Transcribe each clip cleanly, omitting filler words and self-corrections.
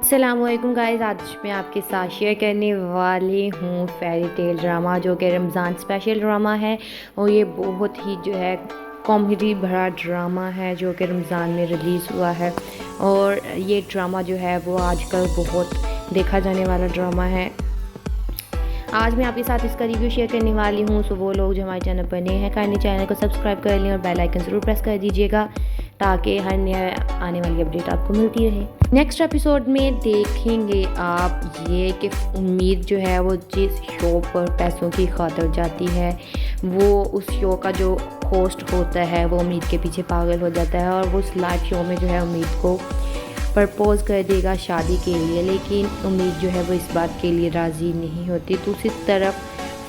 अस्सलामुअलैकुम गाइस, आज मैं आपके साथ शेयर करने वाली हूँ फेरी टेल ड्रामा जो कि रमज़ान स्पेशल ड्रामा है। और ये बहुत ही जो है कॉमेडी भरा ड्रामा है जो कि रमज़ान में रिलीज़ हुआ है। और ये ड्रामा जो है वो आजकल बहुत देखा जाने वाला ड्रामा है। आज मैं आपके साथ इसका रिव्यू शेयर करने वाली हूँ। सो वो लोग जो हमारे चैनल पर नए हैं काइंडली चैनल को सब्सक्राइब कर लें और बेल आइकन ज़रूर प्रेस कर दीजिएगा ताकि हर नया आने वाली अपडेट आपको मिलती रहे। नेक्स्ट एपिसोड में देखेंगे आप ये कि उम्मीद जो है वो जिस शो पर पैसों की खातिर जाती है वो उस शो का जो होस्ट होता है वो उम्मीद के पीछे पागल हो जाता है और वो उस लाइव शो में जो है उम्मीद को प्रपोज कर देगा शादी के लिए। लेकिन उम्मीद जो है वो इस बात के लिए राज़ी नहीं होती। दूसरी तरफ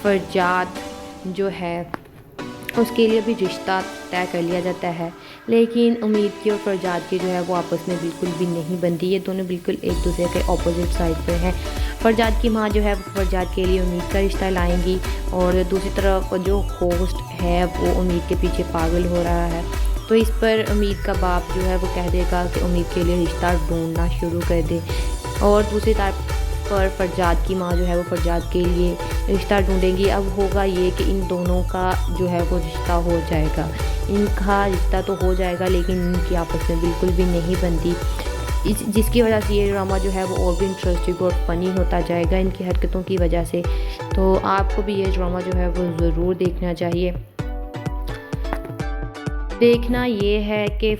फरजाद जो है उसके लिए भी रिश्ता तय कर लिया जाता है, लेकिन उम्मीद की और फरजाद की जो है वो आपस में बिल्कुल भी नहीं बनती। ये दोनों बिल्कुल एक दूसरे के ऑपोजिट साइड पे हैं। फरजाद की माँ जो है वो फरजाद के लिए उम्मीद का रिश्ता लाएंगी और दूसरी तरफ जो होस्ट है वो उम्मीद के पीछे पागल हो रहा है। तो इस पर उम्मीद का बाप जो है वो कह देगा कि उम्मीद के लिए रिश्ता ढूंढना शुरू कर दे। और दूसरी तरफ पर फरजाद की माँ जो है वो फरजाद के लिए रिश्ता ढूंढेंगी। अब होगा ये कि इन दोनों का जो है वो रिश्ता हो जाएगा। इनका रिश्ता तो हो जाएगा लेकिन इनकी आपस में बिल्कुल भी नहीं बनती, जिसकी वजह से ये ड्रामा जो है वो और भी इंटरेस्टिंग और फ़नी होता जाएगा इनकी हरकतों की वजह से। तो आपको भी ये ड्रामा जो है वो ज़रूर देखना चाहिए। देखना ये है कि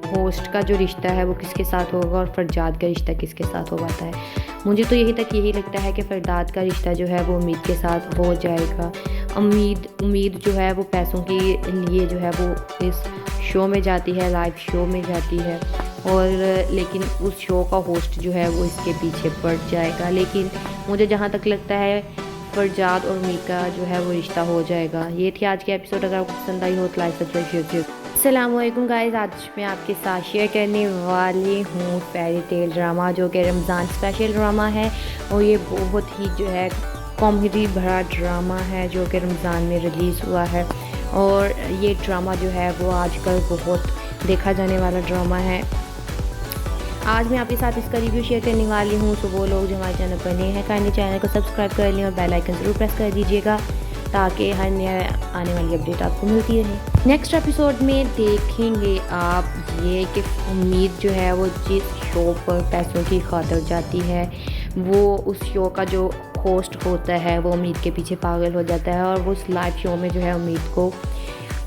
होस्ट का जो रिश्ता है वो किसके साथ होगा और फरजाद का रिश्ता किसके साथ हो पाता है। मुझे तो यही लगता है कि फरजाद का रिश्ता जो है वो उम्मीद के साथ हो जाएगा। उम्मीद जो है वो पैसों के लिए जो है वो इस शो में जाती है, लाइव शो में जाती है और लेकिन उस शो का होस्ट जो है वो इसके पीछे पड़ जाएगा। लेकिन मुझे जहाँ तक लगता है फरजाद और उम्मीद का जो है वो रिश्ता हो जाएगा। ये थी आज की एपिसोड। अगर आपको पसंद आई हो तो लाइक सब्सक्राइब शेयर। अस्सलामुअलैकुम गाइस, आज मैं आपके साथ शेयर करने वाली हूँ फेरी टेल ड्रामा जो कि रमज़ान स्पेशल ड्रामा है। और ये बहुत ही जो है कॉमेडी भरा ड्रामा है जो कि रमज़ान में रिलीज़ हुआ है। और ये ड्रामा जो है वो आजकल बहुत देखा जाने वाला ड्रामा है। आज मैं आपके साथ इसका रिव्यू शेयर करने वाली हूँ। तो वो लोग जो हमारे चैनल पर नए हैं काइंडली चैनल को सब्सक्राइब कर लें और बेल आइकन ज़रूर प्रेस कर दीजिएगा ताकि हर नया आने वाली अपडेट आपको मिलती रहे। नेक्स्ट एपिसोड में देखेंगे आप ये कि उम्मीद जो है वो जिस शो पर पैसों की खातिर जाती है वो उस शो का जो होस्ट होता है वो उम्मीद के पीछे पागल हो जाता है और वो उस लाइव शो में जो है उम्मीद को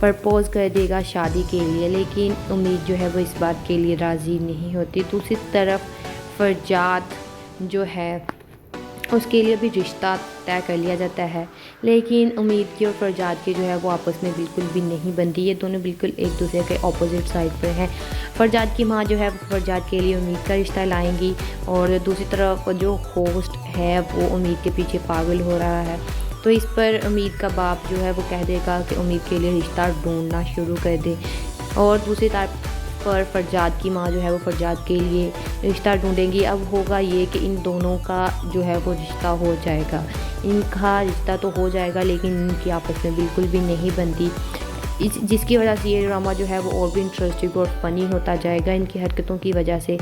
प्रपोज कर देगा शादी के लिए। लेकिन उम्मीद जो है वो इस बात के लिए राज़ी नहीं होती। दूसरी तरफ फरजाद जो है उसके लिए भी रिश्ता तय कर लिया जाता है, लेकिन उम्मीद की और फरजाद की जो है वो आपस में बिल्कुल भी नहीं बनती। ये दोनों बिल्कुल एक दूसरे के ऑपोजिट साइड पर हैं। फरजाद की माँ जो है वो फरजाद के लिए उम्मीद का रिश्ता लाएंगी और दूसरी तरफ जो होस्ट है वो उम्मीद के पीछे पागल हो रहा है। तो इस पर उम्मीद का बाप जो है वो कह देगा कि उम्मीद के लिए रिश्ता ढूंढना शुरू कर दे। और दूसरी तरफ पर फरजाद की माँ जो है वो फरजाद के लिए रिश्ता ढूंढेंगी। अब होगा ये कि इन दोनों का जो है वो रिश्ता हो जाएगा। इनका रिश्ता तो हो जाएगा लेकिन इनकी आपस में बिल्कुल भी नहीं बनती, जिसकी वजह से ये ड्रामा जो है वो और भी इंटरेस्टिंग और फ़नी होता जाएगा इनकी हरकतों की वजह से।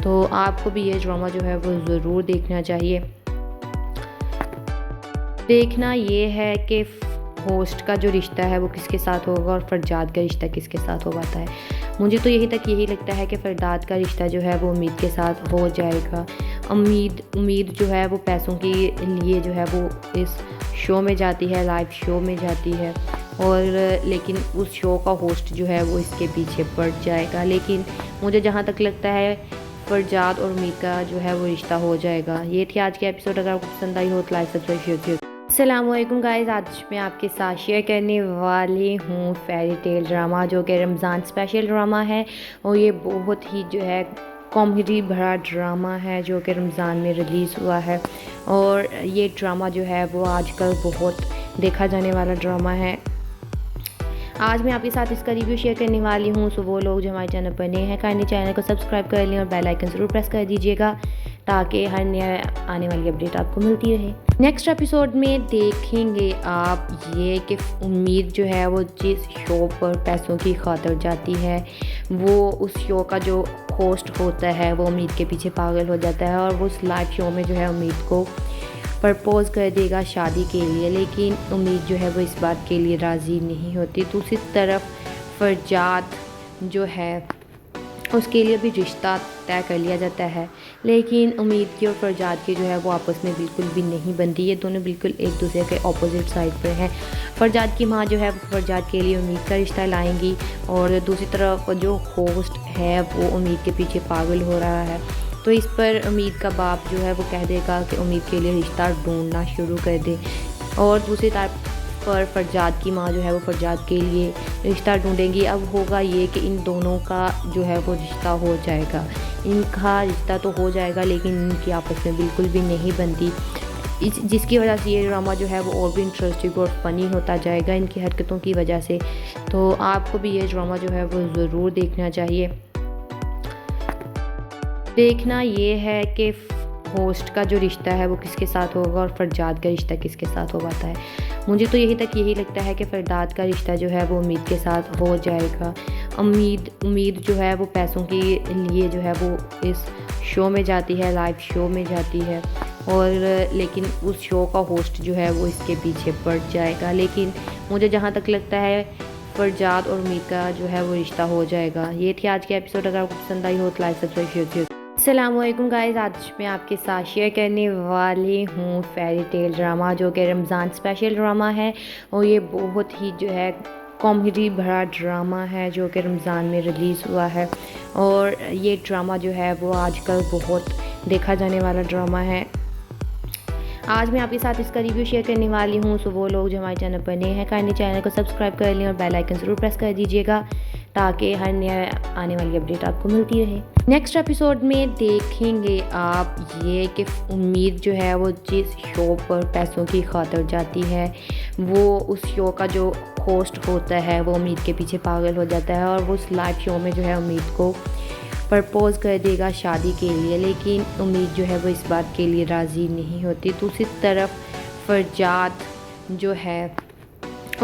तो आपको भी ये ड्रामा जो है वो ज़रूर देखना चाहिए। देखना ये है कि होस्ट का जो रिश्ता है वो किसके साथ होगा और फरजाद का रिश्ता किसके साथ हो पाता है। मुझे तो यही लगता है कि फरजाद का रिश्ता जो है वो उम्मीद के साथ हो जाएगा। उम्मीद जो है वो पैसों के लिए जो है वो इस शो में जाती है, लाइव शो में जाती है और लेकिन उस शो का होस्ट जो है वो इसके पीछे पड़ जाएगा। लेकिन मुझे जहाँ तक लगता है फरजाद और उम्मीद का जो है वो रिश्ता हो जाएगा। ये थी आज की एपिसोड। अगर आपको पसंद आई हो तो लाइक सब्सक्राइब शेयर। अस्सलामुअलैकुम गाइस, आज मैं आपके साथ शेयर करने वाली हूँ फेरी टेल ड्रामा जो कि रमज़ान स्पेशल ड्रामा है। और ये बहुत ही जो है कॉमेडी भरा ड्रामा है जो कि रमज़ान में रिलीज़ हुआ है। और ये ड्रामा जो है वो आजकल बहुत देखा जाने वाला ड्रामा है। आज मैं आपके साथ इसका रिव्यू शेयर करने वाली हूँ। सो वो लोग जो हमारे चैनल पर नए हैं काइंडली चैनल को सब्सक्राइब कर लें और बेल आइकन ज़रूर प्रेस कर दीजिएगा ताकि हर नया आने वाली अपडेट आपको मिलती रहे। नेक्स्ट एपिसोड में देखेंगे आप ये कि उम्मीद जो है वो जिस शो पर पैसों की खातिर जाती है, वो उस शो का जो होस्ट होता है वो उम्मीद के पीछे पागल हो जाता है और वो उस लाइव शो में जो है उम्मीद को प्रपोज़ कर देगा शादी के लिए, लेकिन उम्मीद जो है वो इस बात के लिए राज़ी नहीं होती। दूसरी तरफ फरजाद जो है उसके लिए भी रिश्ता तय कर लिया जाता है, लेकिन उम्मीद की और फरजाद की जो है वो आपस में बिल्कुल भी नहीं बनती। ये दोनों बिल्कुल एक दूसरे के ऑपोजिट साइड पर हैं। फरजाद की माँ जो है वो फरजाद के लिए उम्मीद का रिश्ता लाएंगी और दूसरी तरफ जो होस्ट है वो उम्मीद के पीछे पागल हो रहा है। तो इस पर उम्मीद का बाप जो है वो कह देगा कि उम्मीद के लिए रिश्ता ढूंढना शुरू कर दे, और दूसरी तरफ पर फरजाद की माँ जो है वो फरजाद के लिए रिश्ता ढूंढेंगी। अब होगा ये कि इन दोनों का जो है वो रिश्ता हो जाएगा, इनका रिश्ता तो हो जाएगा लेकिन इनकी आपस में बिल्कुल भी नहीं बनती, जिसकी वजह से ये ड्रामा जो है वो और भी इंटरेस्टिंग और फ़नी होता जाएगा इनकी हरकतों की वजह से। तो आपको भी ये ड्रामा जो है वो ज़रूर देखना चाहिए। देखना ये है कि होस्ट का जो रिश्ता है वो किसके साथ होगा और फरजाद का रिश्ता किसके साथ हो पाता है। मुझे तो यही लगता है कि फरजाद का रिश्ता जो है वो उम्मीद के साथ हो जाएगा। उम्मीद जो है वो पैसों के लिए जो है वो इस शो में जाती है, लाइव शो में जाती है, और लेकिन उस शो का होस्ट जो है वो इसके पीछे पड़ जाएगा। लेकिन मुझे जहाँ तक लगता है फरजाद और उम्मीद का जो है वो रिश्ता हो जाएगा। ये थी आज की एपिसोड। अगर आपको पसंद आई हो तो लाइक सब्सक्राइब शेयर। अस्सलामुअलैकुम गाइस, आज मैं आपके साथ शेयर करने वाली हूँ फेरी टेल ड्रामा, जो कि रमज़ान स्पेशल ड्रामा है और ये बहुत ही जो है कॉमेडी भरा ड्रामा है जो कि रमज़ान में रिलीज़ हुआ है। और ये ड्रामा जो है वो आजकल बहुत देखा जाने वाला ड्रामा है। आज मैं आपके साथ इसका रिव्यू शेयर करने वाली हूँ। सो वो लोग जो हमारे चैनल पर नए हैं काइंडली चैनल को सब्सक्राइब कर लें और बेल आइकन ज़रूर प्रेस कर दीजिएगा ताकि हर नया आने वाली अपडेट आपको मिलती रहे। नेक्स्ट एपिसोड में देखेंगे आप ये कि उम्मीद जो है वो जिस शो पर पैसों की खातिर जाती है, वो उस शो का जो होस्ट होता है वो उम्मीद के पीछे पागल हो जाता है और वो उस लाइव शो में जो है उम्मीद को प्रपोज़ कर देगा शादी के लिए, लेकिन उम्मीद जो है वो इस बात के लिए राज़ी नहीं होती। दूसरी तरफ फरजाद जो है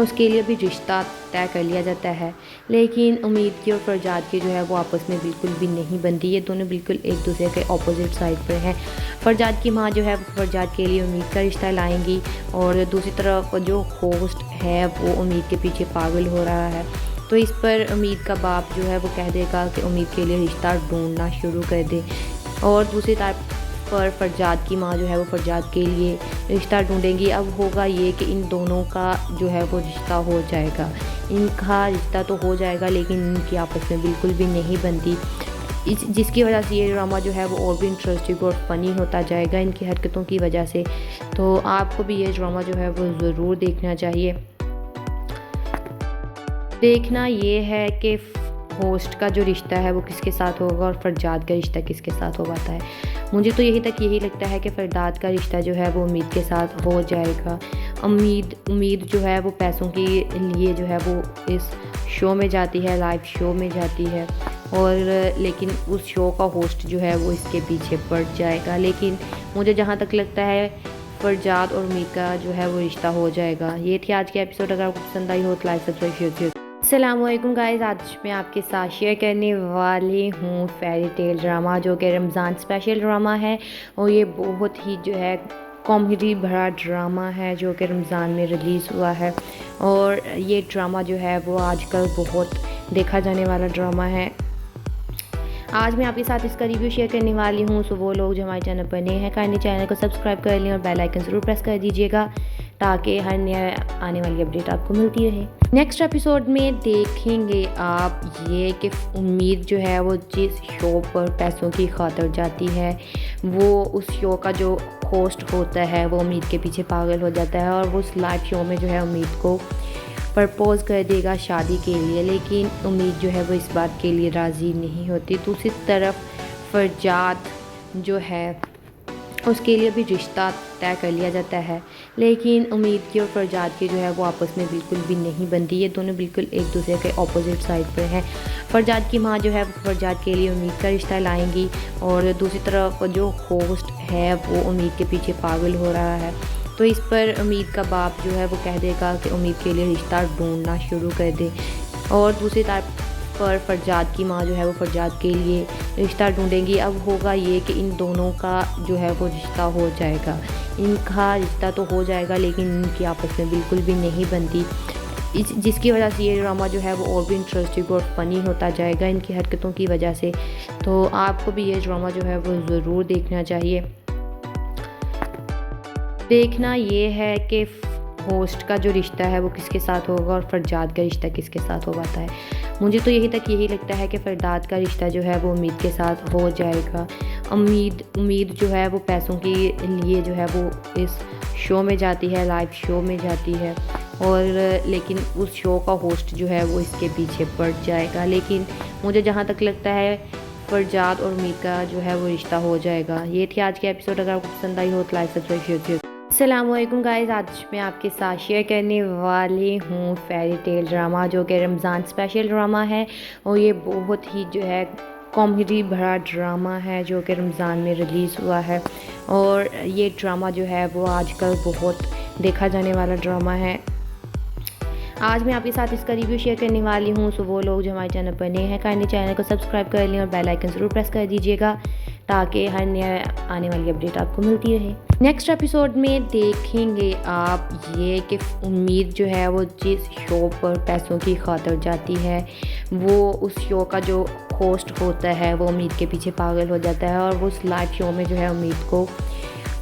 उसके लिए भी रिश्ता तय कर लिया जाता है, लेकिन उम्मीद की और फरजाद की जो है वो आपस में बिल्कुल भी नहीं बनती। ये दोनों बिल्कुल एक दूसरे के ऑपोजिट साइड पर हैं। फरजाद की माँ जो है वो फरजाद के लिए उम्मीद का रिश्ता लाएंगी और दूसरी तरफ जो होस्ट है वो उम्मीद के पीछे पागल हो रहा है। तो इस पर उम्मीद का बाप जो है वो कह देगा कि उम्मीद के लिए रिश्ता ढूंढना शुरू कर दे, और दूसरी तरफ पर फरजाद की माँ जो है वो फरजाद के लिए रिश्ता ढूंढेंगी। अब होगा ये कि इन दोनों का जो है वो रिश्ता हो जाएगा, इनका रिश्ता तो हो जाएगा लेकिन इनकी आपस में बिल्कुल भी नहीं बनती, जिसकी वजह से ये ड्रामा जो है वो और भी इंटरेस्टिंग और फ़नी होता जाएगा इनकी हरकतों की वजह से। तो आपको भी ये ड्रामा जो है वो ज़रूर देखना चाहिए। देखना ये है कि होस्ट का जो रिश्ता है वो किसके साथ होगा और फरजाद का रिश्ता किसके साथ हो पाता है। मुझे तो यही लगता है कि फरजाद का रिश्ता जो है वो उम्मीद के साथ हो जाएगा। उम्मीद जो है वो पैसों के लिए जो है वो इस शो में जाती है, लाइव शो में जाती है, और लेकिन उस शो का होस्ट जो है वो इसके पीछे पड़ जाएगा। लेकिन मुझे जहाँ तक लगता है फरजाद और उम्मीद का जो है वो रिश्ता हो जाएगा। ये थी आज की एपिसोड। अगर आपको पसंद आई हो तो लाइक सब्सक्राइब शेयर। अस्सलामुअलैकुम गाइस, आज मैं आपके साथ शेयर करने वाली हूँ फेरी टेल ड्रामा, जो कि रमज़ान स्पेशल ड्रामा है और ये बहुत ही जो है कॉमेडी भरा ड्रामा है जो कि रमज़ान में रिलीज़ हुआ है। और ये ड्रामा जो है वो आजकल बहुत देखा जाने वाला ड्रामा है। आज मैं आपके साथ इसका रिव्यू शेयर करने वाली हूँ। सो वो लोग जो हमारे चैनल पर नए हैं काइंडली चैनल को सब्सक्राइब कर लें और बेल आइकन ज़रूर प्रेस कर दीजिएगा ताकि हर नया आने वाली अपडेट आपको मिलती रहे। नेक्स्ट एपिसोड में देखेंगे आप ये कि उम्मीद जो है वो जिस शो पर पैसों की खातिर जाती है, वो उस शो का जो होस्ट होता है वो उम्मीद के पीछे पागल हो जाता है और वो उस लाइव शो में जो है उम्मीद को प्रपोज़ कर देगा शादी के लिए, लेकिन उम्मीद जो है वो इस बात के लिए राज़ी नहीं होती। दूसरी तरफ फरजाद जो है उसके लिए भी रिश्ता तय कर लिया जाता है, लेकिन उम्मीद की और फरजाद की जो है वो आपस में बिल्कुल भी नहीं बनती। ये दोनों बिल्कुल एक दूसरे के ऑपोजिट साइड पर हैं। फरजाद की माँ जो है वो फरजाद के लिए उम्मीद का रिश्ता लाएंगी और दूसरी तरफ जो होस्ट है वो उम्मीद के पीछे पागल हो रहा है। तो इस पर उम्मीद का बाप जो है वो कह देगा कि उम्मीद के लिए रिश्ता ढूंढना शुरू कर दे। और दूसरी तरफ पर फरजाद की माँ जो है वो फरजाद के लिए रिश्ता ढूंढेंगी। अब होगा ये कि इन दोनों का जो है वो रिश्ता हो जाएगा। इनका रिश्ता तो हो जाएगा लेकिन इनकी आपस में बिल्कुल भी नहीं बनती, जिसकी वजह से ये ड्रामा जो है वो और भी इंटरेस्टिंग और फ़नी होता जाएगा इनकी हरकतों की वजह से। तो आपको भी ये ड्रामा जो है वो ज़रूर देखना चाहिए। देखना ये है कि होस्ट का जो रिश्ता है वो किसके साथ होगा और फरजाद का रिश्ता किसके साथ हो पाता है। मुझे तो यही लगता है कि फरजाद का रिश्ता जो है वो उम्मीद के साथ हो जाएगा। उम्मीद जो है वो पैसों के लिए जो है वो इस शो में जाती है, लाइव शो में जाती है, और लेकिन उस शो का होस्ट जो है वो इसके पीछे पड़ जाएगा। लेकिन मुझे जहाँ तक लगता है फरजाद और उम्मीद का जो है वो रिश्ता हो जाएगा। ये थी आज के एपिसोड। अगर आपको पसंद आई हो तो लाइक सब्सक्राइब शेयर। अस्सलामुअलैकुम गाइस, आज मैं आपके साथ शेयर करने वाली हूँ फेरी टेल ड्रामा, जो कि रमज़ान स्पेशल ड्रामा है। और ये बहुत ही जो है कॉमेडी भरा ड्रामा है जो कि रमज़ान में रिलीज़ हुआ है। और ये ड्रामा जो है वो आजकल बहुत देखा जाने वाला ड्रामा है। आज मैं आपके साथ इसका रिव्यू शेयर करने वाली हूँ। सो वो लोग जो हमारे चैनल पर नए हैं काइंडली चैनल को सब्सक्राइब कर लें और बेल आइकन ज़रूर प्रेस कर दीजिएगा ताकि हर नया आने वाली अपडेट आपको मिलती रहे। नेक्स्ट एपिसोड में देखेंगे आप ये कि उम्मीद जो है वो जिस शो पर पैसों की खातिर जाती है, वो उस शो का जो होस्ट होता है वो उम्मीद के पीछे पागल हो जाता है और वो उस लाइव शो में जो है उम्मीद को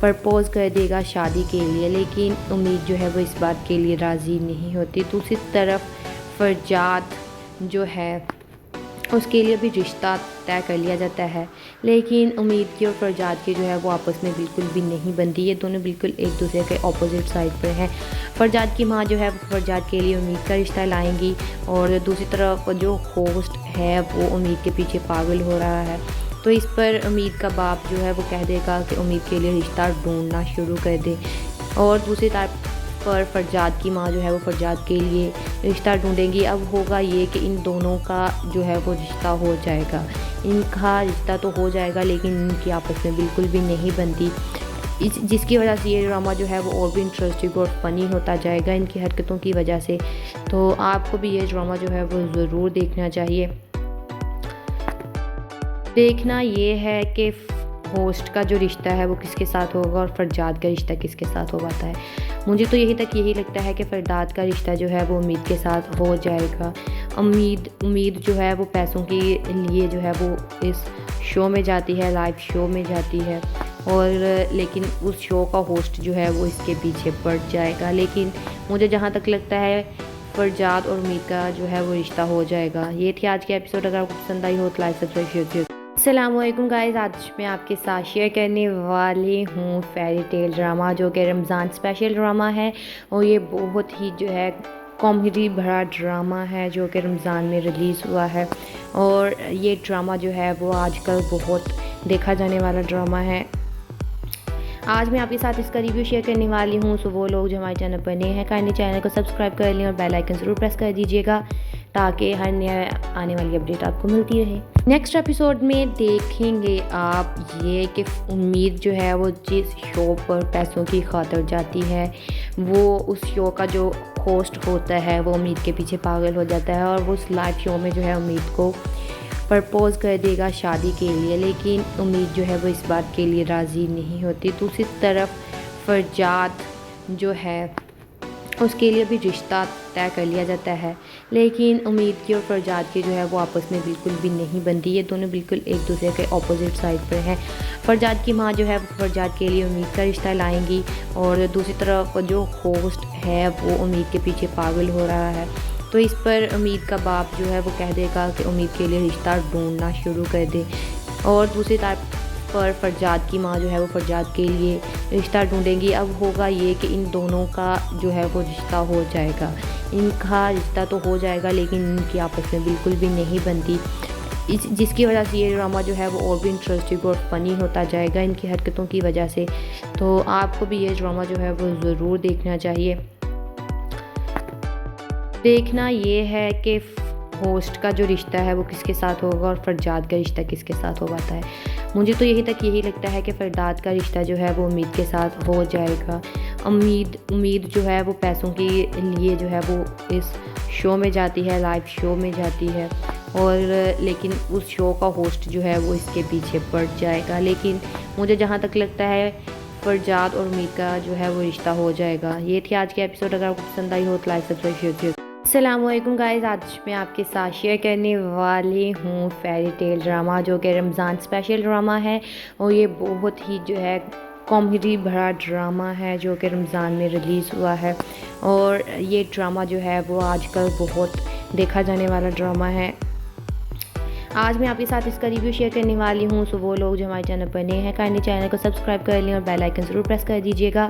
प्रपोज कर देगा शादी के लिए। लेकिन उम्मीद जो है वो इस बात के लिए राज़ी नहीं होती। दूसरी तरफ फरजाद जो है उसके लिए भी रिश्ता तय कर लिया जाता है, लेकिन उम्मीद की और फरजाद की जो है वो आपस में बिल्कुल भी नहीं बनती। ये दोनों बिल्कुल एक दूसरे के ऑपोजिट साइड पर हैं। फरजाद की माँ जो है वो फरजाद के लिए उम्मीद का रिश्ता लाएंगी और दूसरी तरफ जो होस्ट है वो उम्मीद के पीछे पागल हो रहा है। तो इस पर उम्मीद का बाप जो है वो कह देगा कि उम्मीद के लिए रिश्ता ढूंढना शुरू कर दे। और दूसरी तरफ पर फरजाद की माँ जो है वो फरजाद के लिए रिश्ता ढूंढेंगी। अब होगा ये कि इन दोनों का जो है वो रिश्ता हो जाएगा। इनका रिश्ता तो हो जाएगा लेकिन इनकी आपस में बिल्कुल भी नहीं बनती, जिसकी वजह से ये ड्रामा जो है वो और भी इंटरेस्टिंग और फ़नी होता जाएगा इनकी हरकतों की वजह से। तो आपको भी ये ड्रामा जो है वो ज़रूर देखना चाहिए। देखना ये है कि होस्ट का जो रिश्ता है वो किसके साथ होगा और फरजाद का रिश्ता किसके साथ हो पाता है। मुझे तो यही लगता है कि फरजाद का रिश्ता जो है वो उम्मीद के साथ हो जाएगा। उम्मीद जो है वो पैसों के लिए जो है वो इस शो में जाती है, लाइव शो में जाती है, और लेकिन उस शो का होस्ट जो है वो इसके पीछे पड़ जाएगा। लेकिन मुझे जहाँ तक लगता है फरजाद और उम्मीद का जो है वो रिश्ता हो जाएगा। ये थी आज के एपिसोड। अगर आपको पसंद आई हो तो लाइक सब्सक्राइब शेयर। अस्सलामुअलैकुम गाइस, आज मैं आपके साथ शेयर करने वाली हूँ फेरी टेल ड्रामा, जो कि रमज़ान स्पेशल ड्रामा है। और ये बहुत ही जो है कॉमेडी भरा ड्रामा है जो कि रमज़ान में रिलीज़ हुआ है। और ये ड्रामा जो है वो आजकल बहुत देखा जाने वाला ड्रामा है। आज मैं आपके साथ इसका रिव्यू शेयर करने वाली हूँ। सो वो लोग जो हमारे चैनल पर नए हैं काइंडली चैनल को सब्सक्राइब कर लें और बेल आइकन ज़रूर प्रेस कर दीजिएगा ताकि हर नया आने वाली अपडेट आपको मिलती रहे। नेक्स्ट एपिसोड में देखेंगे आप ये कि उम्मीद जो है वो जिस शो पर पैसों की खातिर जाती है, वो उस शो का जो होस्ट होता है वो उम्मीद के पीछे पागल हो जाता है और वो उस लाइव शो में जो है उम्मीद को प्रपोज कर देगा शादी के लिए। लेकिन उम्मीद जो है वो इस बात के लिए राज़ी नहीं होती। दूसरी तरफ फरजाद जो है उसके लिए भी रिश्ता तय कर लिया जाता है, लेकिन उम्मीद की और फरजाद की जो है वो आपस में बिल्कुल भी नहीं बनती। ये दोनों बिल्कुल एक दूसरे के ऑपोजिट साइड पर हैं। फरजाद की माँ जो है वो फरजाद के लिए उम्मीद का रिश्ता लाएंगी और दूसरी तरफ जो होस्ट है वो उम्मीद के पीछे पागल हो रहा है। तो इस पर उम्मीद का बाप जो है वो कह देगा कि उम्मीद के लिए रिश्ता ढूंढना शुरू कर दे। और दूसरी तरफ पर फरजाद की माँ जो है वो फरजाद के लिए रिश्ता ढूंढेंगी। अब होगा ये कि इन दोनों का जो है वो रिश्ता हो जाएगा। इनका रिश्ता तो हो जाएगा लेकिन इनकी आपस में बिल्कुल भी नहीं बनती, जिसकी वजह से ये ड्रामा जो है वो और भी इंटरेस्टिंग और फ़नी होता जाएगा इनकी हरकतों की वजह से। तो आपको भी ये ड्रामा जो है वो ज़रूर देखना चाहिए। देखना ये है कि होस्ट का जो रिश्ता है वो किसके साथ होगा और फरजाद का रिश्ता किसके साथ हो पाता है। मुझे तो यही लगता है कि फरजाद का रिश्ता जो है वो उम्मीद के साथ हो जाएगा। उम्मीद उम्मीद जो है वो पैसों के लिए जो है वो इस शो में जाती है, लाइव शो में जाती है, और लेकिन उस शो का होस्ट जो है वो इसके पीछे पड़ जाएगा। लेकिन मुझे जहाँ तक लगता है फरजाद और उम्मीद का जो है वो रिश्ता हो जाएगा। ये थी आज की एपिसोड। अगर आपको पसंद आई हो तो लाइक सब्सक्राइब शेयर कीजिए। अस्सलाम वालेकुम गाइस, आज मैं आपके साथ शेयर करने वाली हूँ फेरी टेल ड्रामा, जो कि रमज़ान स्पेशल ड्रामा है। और ये बहुत ही जो है कॉमेडी भरा ड्रामा है जो कि रमज़ान में रिलीज़ हुआ है। और ये ड्रामा जो है वो आजकल बहुत देखा जाने वाला ड्रामा है। आज मैं आपके साथ इसका रिव्यू शेयर करने वाली हूँ। सो वो लोग जो हमारे चैनल पर नए हैं काइंडली चैनल को सब्सक्राइब कर लें और बेल आइकन ज़रूर प्रेस कर दीजिएगा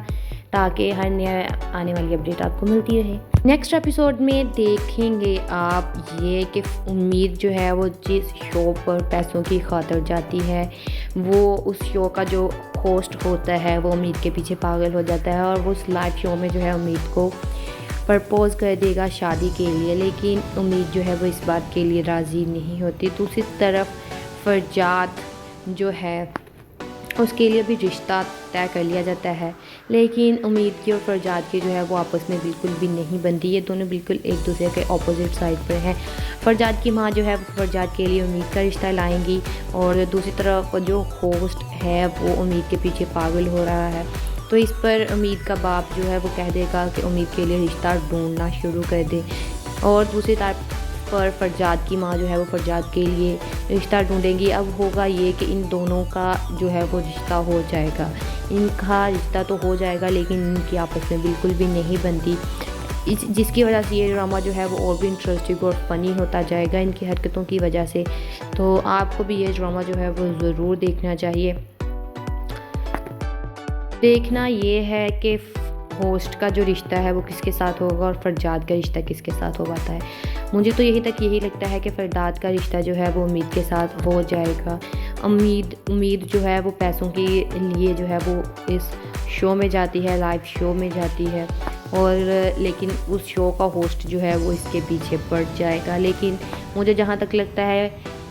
ताकि हर नया आने वाली अपडेट आपको मिलती रहे। नेक्स्ट एपिसोड में देखेंगे आप ये कि उम्मीद जो है वो जिस शो पर पैसों की खातिर जाती है, वो उस शो का जो होस्ट होता है वो उम्मीद के पीछे पागल हो जाता है और वो उस लाइव शो में जो है उम्मीद को प्रपोज़ कर देगा शादी के लिए। लेकिन उम्मीद जो है वो इस बात के लिए राज़ी नहीं होती। दूसरी तरफ फरजाद जो है उसके लिए भी रिश्ता तय कर लिया जाता है, लेकिन उम्मीद की और फरजाद की जो है वो आपस में बिल्कुल भी नहीं बनती। ये दोनों बिल्कुल एक दूसरे के ऑपोजिट साइड पर हैं। फरजाद की माँ जो है वो फरजाद के लिए उम्मीद का रिश्ता लाएंगी, और दूसरी तरफ जो होस्ट है वो उम्मीद के पीछे पागल हो रहा है। तो इस पर उम्मीद का बाप जो है वो कह देगा कि उम्मीद के लिए रिश्ता ढूंढना शुरू कर दे, और दूसरी तरफ पर फरजाद की माँ जो है वो फरजाद के लिए रिश्ता ढूंढेंगी। अब होगा ये कि इन दोनों का जो है वो रिश्ता हो जाएगा। इनका रिश्ता तो हो जाएगा लेकिन इनकी आपस में बिल्कुल भी नहीं बनती, जिसकी वजह से ये ड्रामा जो है वो और भी इंटरेस्टिंग और फ़नी होता जाएगा इनकी हरकतों की वजह से। तो आपको भी ये ड्रामा जो है वो ज़रूर देखना चाहिए। देखना ये है कि होस्ट का जो रिश्ता है वो किसके साथ होगा और फरजाद का रिश्ता किसके साथ हो पाता है। मुझे तो यही लगता है कि फरजाद का रिश्ता जो है वो उम्मीद के साथ हो जाएगा। उम्मीद जो है वो पैसों के लिए जो है वो इस शो में जाती है, लाइव शो में जाती है, और लेकिन उस शो का होस्ट जो है वो इसके पीछे पड़ जाएगा। लेकिन मुझे जहाँ तक लगता है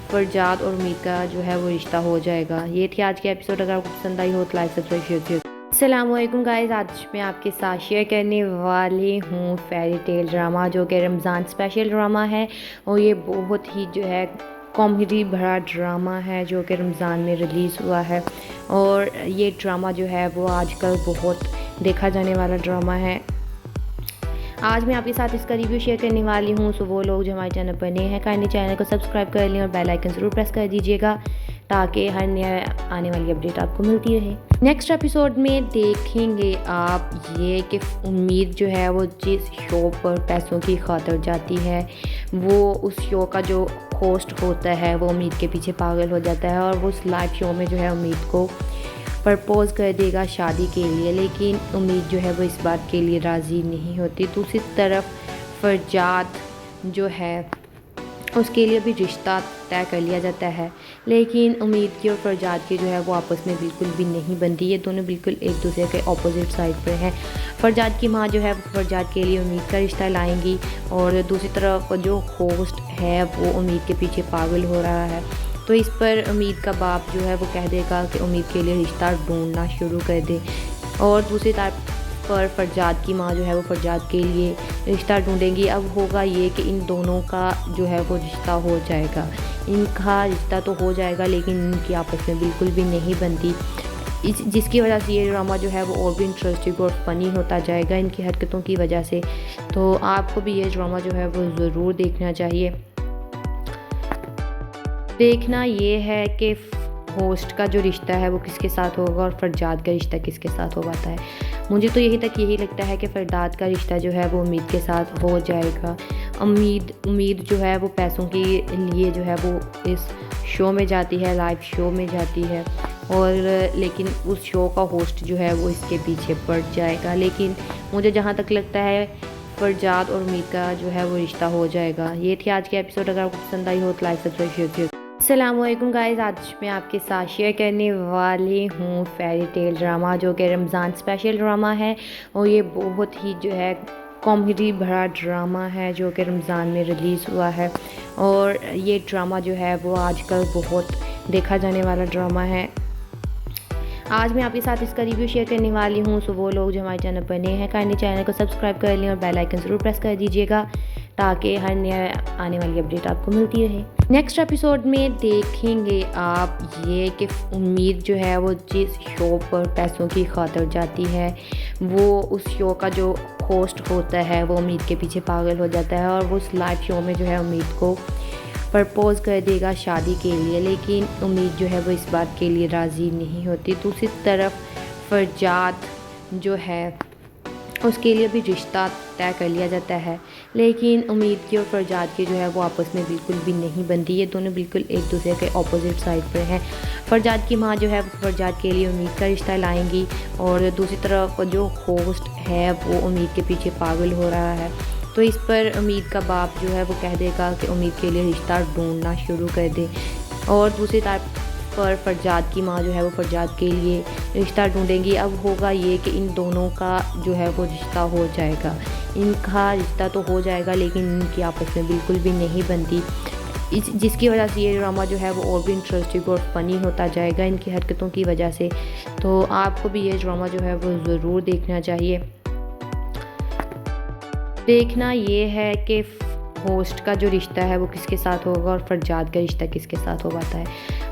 फरजाद और उम्मीद का जो है वो रिश्ता हो जाएगा। ये थी आज की एपिसोड। अगर आपको पसंद आई हो तो लाइक सब्सक्राइब शेयर कीजिए। अस्सलाम वालेकुम गाइस, आज मैं आपके साथ शेयर करने वाली हूँ फेरी टेल ड्रामा, जो कि रमज़ान स्पेशल ड्रामा है। और ये बहुत ही जो है कॉमेडी भरा ड्रामा है जो कि रमज़ान में रिलीज़ हुआ है। और ये ड्रामा जो है वो आजकल बहुत देखा जाने वाला ड्रामा है। आज मैं आपके साथ इसका रिव्यू शेयर करने वाली हूँ। सो वो लोग जो हमारे चैनल पर नए हैं काइंडली चैनल को सब्सक्राइब कर लें और बेल आइकन ज़रूर प्रेस कर दीजिएगा ताकि हर नया आने वाली अपडेट आपको मिलती रहे। नेक्स्ट एपिसोड में देखेंगे आप ये कि उम्मीद जो है वो जिस शो पर पैसों की खातिर जाती है, वो उस शो का जो होस्ट होता है वो उम्मीद के पीछे पागल हो जाता है और वो उस लाइव शो में जो है उम्मीद को प्रपोज़ कर देगा शादी के लिए। लेकिन उम्मीद जो है वो इस बात के लिए राज़ी नहीं होती। दूसरी तरफ फरजाद जो है उसके लिए भी रिश्ता तय कर लिया जाता है, लेकिन उम्मीद की और फरजाद की जो है वो आपस में बिल्कुल भी नहीं बनती। ये दोनों बिल्कुल एक दूसरे के ऑपोजिट साइड पर हैं। फरजाद की माँ जो है वो फरजाद के लिए उम्मीद का रिश्ता लाएंगी, और दूसरी तरफ जो होस्ट है वो उम्मीद के पीछे पागल हो रहा है। तो इस पर उम्मीद का बाप जो है वो कह देगा कि उम्मीद के लिए रिश्ता ढूंढना शुरू कर दे, और दूसरी तरफ पर फरजाद की माँ जो है वो फरजाद के लिए रिश्ता ढूंढेंगी। अब होगा ये कि इन दोनों का जो है वो रिश्ता हो जाएगा। इनका रिश्ता तो हो जाएगा लेकिन इनकी आपस में बिल्कुल भी नहीं बनती, जिसकी वजह से ये ड्रामा जो है वो और भी इंटरेस्टिंग और फ़नी होता जाएगा इनकी हरकतों की वजह से। तो आपको भी ये ड्रामा जो है वो ज़रूर देखना चाहिए। देखना ये है कि होस्ट का जो रिश्ता है वो किसके साथ होगा और फरजाद का रिश्ता किसके साथ हो पाता है। मुझे तो यही लगता है कि फरजाद का रिश्ता जो है वो उम्मीद के साथ हो जाएगा। उम्मीद जो है वो पैसों के लिए जो है वो इस शो में जाती है, लाइव शो में जाती है, और लेकिन उस शो का होस्ट जो है वो इसके पीछे पड़ जाएगा। लेकिन मुझे जहाँ तक लगता है फरजाद और उम्मीद का जो है वो रिश्ता हो जाएगा। ये थी आज की एपिसोड। अगर आपको पसंद आई हो तो लाइक सब्सक्राइब शेयर कीजिए। अस्सलाम वालेकुम गाइस, आज मैं आपके साथ शेयर करने वाली हूँ फेरी टेल ड्रामा, जो कि रमज़ान स्पेशल ड्रामा है। और ये बहुत ही जो है कॉमेडी भरा ड्रामा है जो कि रमज़ान में रिलीज़ हुआ है। और ये ड्रामा जो है वो आजकल बहुत देखा जाने वाला ड्रामा है। आज मैं आपके साथ इसका रिव्यू शेयर करने वाली हूँ। सो वो लोग जो हमारे चैनल पर नए हैं काइंडली चैनल को सब्सक्राइब कर लें और बेल आइकन ज़रूर प्रेस कर दीजिएगा ताकि हर नया आने वाली अपडेट आपको मिलती रहे। नेक्स्ट एपिसोड में देखेंगे आप ये कि उम्मीद जो है वो जिस शो पर पैसों की खातिर जाती है वो उस शो का जो होस्ट होता है वो उम्मीद के पीछे पागल हो जाता है और वो उस लाइव शो में जो है उम्मीद को प्रपोज़ कर देगा शादी के लिए, लेकिन उम्मीद जो है वो इस बात के लिए राज़ी नहीं होती। दूसरी तरफ फरजाद जो है उसके लिए भी रिश्ता तय कर लिया जाता है, लेकिन उम्मीद की और फरजाद की जो है वो आपस में बिल्कुल भी नहीं बनती। ये दोनों बिल्कुल एक दूसरे के ऑपोजिट साइड पर हैं। फरजाद की माँ जो है वो फरजाद के लिए उम्मीद का रिश्ता लाएंगी और दूसरी तरफ जो होस्ट है वो उम्मीद के पीछे पागल हो रहा है। तो इस पर उम्मीद का बाप जो है वो कह देगा कि उम्मीद के लिए रिश्ता ढूंढना शुरू कर दे और दूसरी तरफ पर फरजाद की माँ जो है वो फरजाद के लिए रिश्ता ढूंढेंगी। अब होगा ये कि इन दोनों का जो है वो रिश्ता हो जाएगा, इनका रिश्ता तो हो जाएगा लेकिन इनकी आपस में बिल्कुल भी नहीं बनती, जिसकी वजह से ये ड्रामा जो है वो और भी इंटरेस्टिंग और फ़नी होता जाएगा इनकी हरकतों की वजह से। तो आपको भी ये ड्रामा जो है वो ज़रूर देखना चाहिए। देखना ये है कि होस्ट का जो रिश्ता है वो किसके साथ होगा और फरजाद का रिश्ता किसके साथ हो पाता है।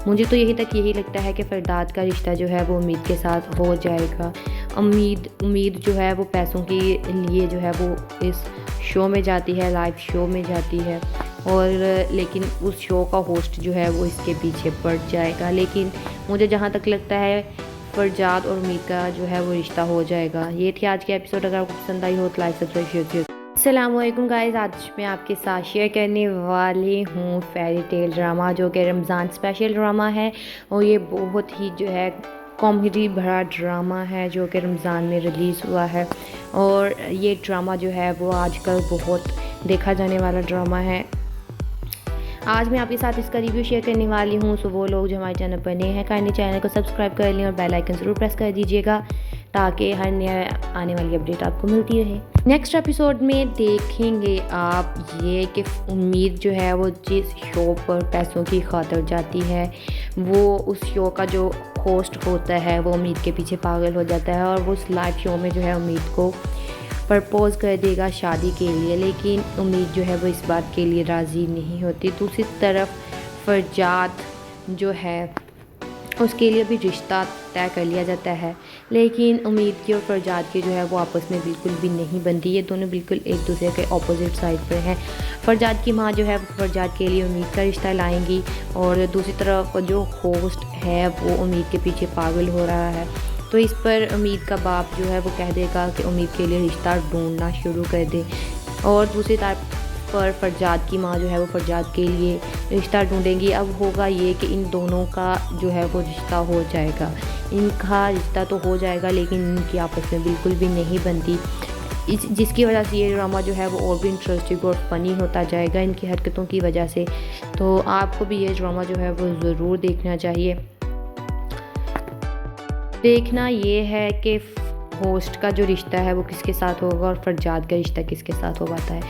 मुझे तो यही लगता है कि फरजाद का रिश्ता जो है वो उम्मीद के साथ हो जाएगा। उम्मीद जो है वो पैसों के लिए जो है वो इस शो में जाती है, लाइव शो में जाती है और लेकिन उस शो का होस्ट जो है वो इसके पीछे पड़ जाएगा। लेकिन मुझे जहाँ तक लगता है फरजाद और उम्मीद का जो है वो रिश्ता हो जाएगा। ये थी आज के एपिसोड। अगर आपको पसंद आई हो तो लाइक सब्सक्राइब शेयर कीजिए। अस्सलामुअलैकुम गाइस, आज मैं आपके साथ शेयर करने वाली हूँ फेरी टेल ड्रामा जो कि रमज़ान स्पेशल ड्रामा है और ये बहुत ही जो है कॉमेडी भरा ड्रामा है जो कि रमज़ान में रिलीज़ हुआ है और ये ड्रामा जो है वो आजकल बहुत देखा जाने वाला ड्रामा है। आज मैं आपके साथ इसका रिव्यू शेयर करने वाली हूँ। सो वो लोग जो हमारे चैनल पर नए हैं काइंडली चैनल को सब्सक्राइब कर लें और बेल आइकन ज़रूर प्रेस कर दीजिएगा ताकि हर नया आने वाली अपडेट आपको मिलती रहे। नेक्स्ट एपिसोड में देखेंगे आप ये कि उम्मीद जो है वो जिस शो पर पैसों की खातिर जाती है वो उस शो का जो होस्ट होता है वो उम्मीद के पीछे पागल हो जाता है और वो उस लाइव शो में जो है उम्मीद को प्रपोज़ कर देगा शादी के लिए, लेकिन उम्मीद जो है वो इस बात के लिए राज़ी नहीं होती। दूसरी तरफ फरजाद जो है उसके लिए भी रिश्ता तय कर लिया जाता है, लेकिन उम्मीद की और फरजाद की जो है वो आपस में बिल्कुल भी नहीं बनती। ये दोनों बिल्कुल एक दूसरे के ऑपोजिट साइड पर हैं। फरजाद की माँ जो है वो फरजाद के लिए उम्मीद का रिश्ता लाएंगी और दूसरी तरफ जो होस्ट है वो उम्मीद के पीछे पागल हो रहा है। तो इस पर उम्मीद का बाप जो है वो कह देगा कि उम्मीद के लिए रिश्ता ढूंढना शुरू कर दे और दूसरी तरफ पर फरजाद की माँ जो है वो फरजाद के लिए रिश्ता ढूंढेंगी। अब होगा ये कि इन दोनों का जो है वो रिश्ता हो जाएगा, इनका रिश्ता तो हो जाएगा लेकिन इनकी आपस में बिल्कुल भी नहीं बनती, जिसकी वजह से ये ड्रामा जो है वो और भी इंटरेस्टिंग और फ़नी होता जाएगा इनकी हरकतों की वजह से। तो आपको भी ये ड्रामा जो है वो ज़रूर देखना चाहिए। देखना ये है कि होस्ट का जो रिश्ता है वो किसके साथ होगा और फरजाद का रिश्ता किसके साथ हो पाता है।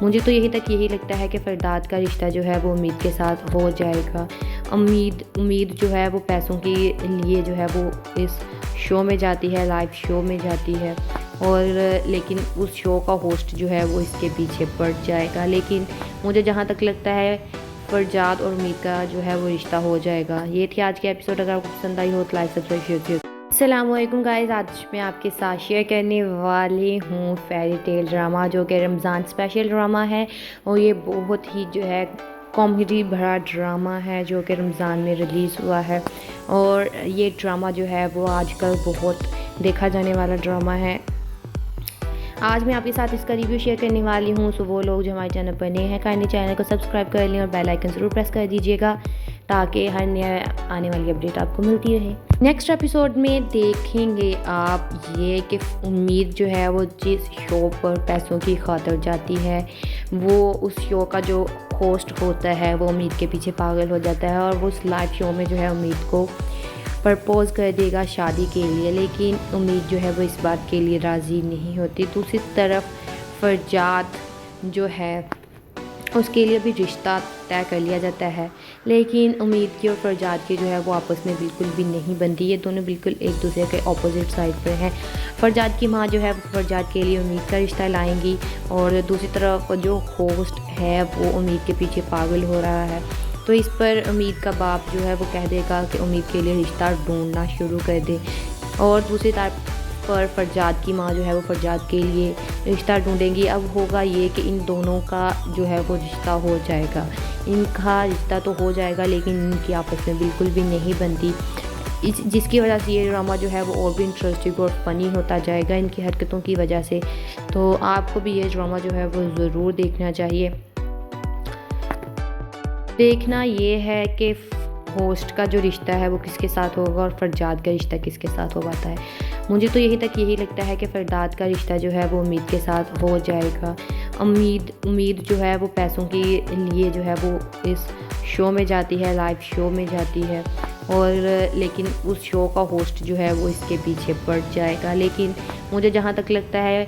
मुझे तो यही लगता है कि फरजाद का रिश्ता जो है वो उम्मीद के साथ हो जाएगा। उम्मीद जो है वो पैसों के लिए जो है वो इस शो में जाती है, लाइव शो में जाती है और लेकिन उस शो का होस्ट जो है वो इसके पीछे पड़ जाएगा। लेकिन मुझे जहाँ तक लगता है फरजाद और उम्मीद का जो है वो रिश्ता हो जाएगा। ये थी आज के एपिसोड। अगर आपको पसंद आई हो तो लाइक सब्सक्राइब शेयर कीजिए। अस्सलामुअलैकुम गाइस, आज मैं आपके साथ शेयर करने वाली हूँ फेरी टेल ड्रामा जो कि रमज़ान स्पेशल ड्रामा है और ये बहुत ही जो है कॉमेडी भरा ड्रामा है जो कि रमज़ान में रिलीज़ हुआ है और ये ड्रामा जो है वो आजकल बहुत देखा जाने वाला ड्रामा है। आज मैं आपके साथ इसका रिव्यू शेयर करने वाली हूँ। सो वो लोग जो हमारे चैनल पर नए हैं काइंडली चैनल को सब्सक्राइब कर लें और बेल आइकन ज़रूर प्रेस कर दीजिएगा ताकि हर नया आने वाली अपडेट आपको मिलती रहे। नेक्स्ट एपिसोड में देखेंगे आप ये कि उम्मीद जो है वो जिस शो पर पैसों की खातिर जाती है वो उस शो का जो होस्ट होता है वो उम्मीद के पीछे पागल हो जाता है और वो उस लाइव शो में जो है उम्मीद को प्रपोज़ कर देगा शादी के लिए, लेकिन उम्मीद जो है वो इस बात के लिए राज़ी नहीं होती। दूसरी तरफ फरजाद जो है उसके लिए भी रिश्ता तय कर लिया जाता है। लेकिन उम्मीद की और फरजाद की जो है वो आपस में बिल्कुल भी नहीं बनती। ये दोनों बिल्कुल एक दूसरे के ऑपोजिट साइड पर हैं। फरजाद की माँ जो है वो फरजाद के लिए उम्मीद का रिश्ता लाएंगी और दूसरी तरफ जो होस्ट है वो उम्मीद के पीछे पागल हो रहा है। तो इस पर उम्मीद का बाप जो है वो कह देगा कि उम्मीद के लिए रिश्ता ढूंढना शुरू कर दे, और दूसरी तरफ पर फरजाद की माँ जो है वो फरजाद के लिए रिश्ता ढूंढेंगी। अब होगा ये कि इन दोनों का जो है वो रिश्ता हो जाएगा। इनका रिश्ता तो हो जाएगा लेकिन इनकी आपस में बिल्कुल भी नहीं बनती, जिसकी वजह से ये ड्रामा जो है वो और भी इंटरेस्टिंग और फ़नी होता जाएगा इनकी हरकतों की वजह से। तो आपको भी ये ड्रामा जो है वो ज़रूर देखना चाहिए। देखना ये है कि होस्ट का जो रिश्ता है वो किसके साथ होगा और फरजाद का रिश्ता किसके साथ हो पाता है। मुझे तो यही लगता है कि फरजाद का रिश्ता जो है वो उम्मीद के साथ हो जाएगा। उम्मीद जो है वो पैसों के लिए जो है वो इस शो में जाती है, लाइव शो में जाती है, और लेकिन उस शो का होस्ट जो है वो इसके पीछे पड़ जाएगा। लेकिन मुझे जहाँ तक लगता है